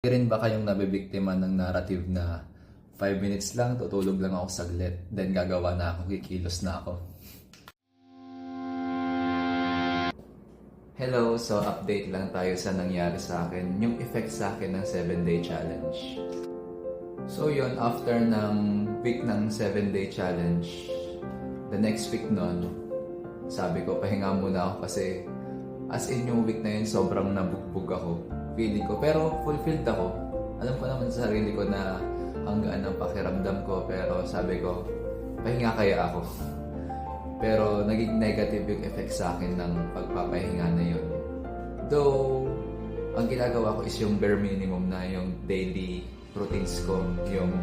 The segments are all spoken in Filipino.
Rin ba kayong nabibiktima ng narrative na 5 minutes lang, tutulog lang ako saglit, then gagawa na ako, kikilos na ako? Hello, so update lang tayo sa nangyari sa akin, yung effect sa akin ng 7-day challenge. So yun, after ng week ng 7-day challenge, the next week nun, sabi ko, pahinga muna ako kasi as in yung week na yun, sobrang nabugbog ako. Feeling ko, pero fulfilled ako. Alam ko naman sa sarili ko na hanggaan ang pakiramdam ko, pero sabi ko, pahinga kaya ako. Pero naging negative yung effect sa akin ng pagpapahinga na yun. Though, ang ginagawa ko is yung bare minimum na yung daily routines ko, yung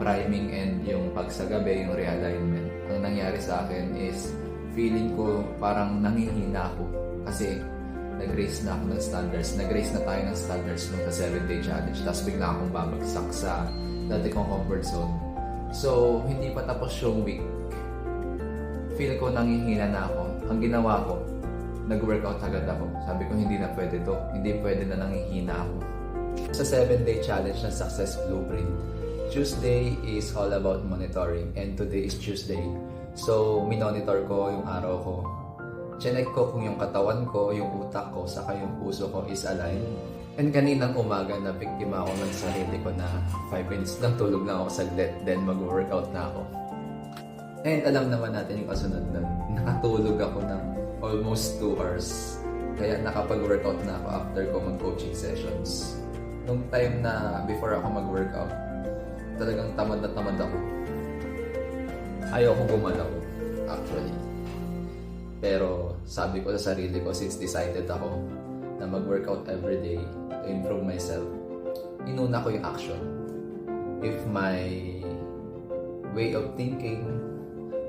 priming and yung pagsagabi, yung realignment. Ang nangyari sa akin is feeling ko parang nangihina ako kasi nag-raise na ako ng standards. Nag-raise na tayo ng standards nung sa 7-day challenge. Tapos bigla akong babagsak sa dati kong comfort zone. So, hindi pa tapos yung week. Feel ko nangihina na ako. Ang ginawa ko, nag-workout agad ako. Sabi ko, hindi na pwede to. Hindi pwede na nangihina ako. Sa 7-day challenge ng Success Blueprint, Tuesday is all about monitoring and today is Tuesday. So, minonitor ko yung araw ko. Chinek ko kung yung katawan ko, yung utak ko, saka yung puso ko is aligned. And kaninang umaga na biktima ako ng sarili ko na 5 minutes lang, tulog lang ako saglit, then mag-workout na ako. And alam naman natin yung kasunod nun, nakatulog ako ng almost 2 hours. Kaya nakapag-workout na ako after ko mag-coaching sessions. Nung time na before ako mag-workout, talagang tamad na tamad ako. Ayoko gumalaw, actually. Pero sabi ko sa sarili ko, since decided ako na mag-workout everyday to improve myself, inuna ko yung action. If my way of thinking,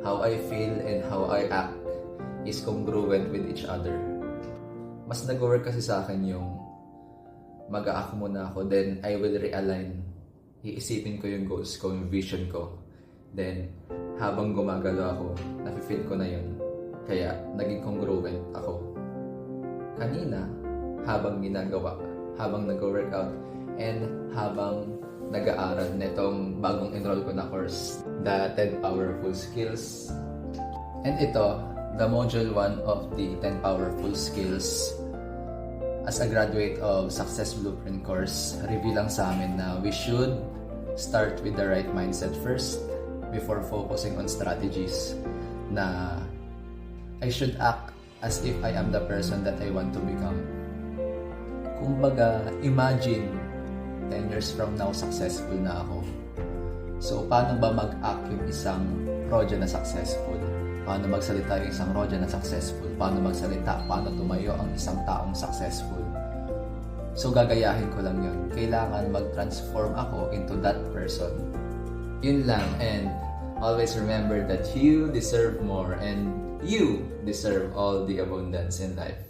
how I feel and how I act is congruent with each other, mas nag-work kasi sa akin yung mag-a-act muna ako, then I will realign. Iisipin ko yung goals ko, yung vision ko. Then, habang gumagalaw ako, nafe-feel ko na yun. Kaya, naging congruent ako. Kanina, habang ginagawa, habang nag-workout, and habang nag-aaral netong bagong enroll ko na course, the 10 Powerful Skills. And ito, the module 1 of the 10 Powerful Skills. As a graduate of Success Blueprint course, review lang sa amin na we should start with the right mindset first before focusing on strategies, na I should act as if I am the person that I want to become. Kumbaga, imagine 10 years from now, successful na ako. So, paano ba mag-act yung isang Roger na successful? Paano magsalita yung isang Roger na successful? Paano magsalita? Paano tumayo ang isang taong successful? So, gagayahin ko lang yun. Kailangan mag-transform ako into that person. Yun lang. And always remember that you deserve more and you deserve all the abundance in life.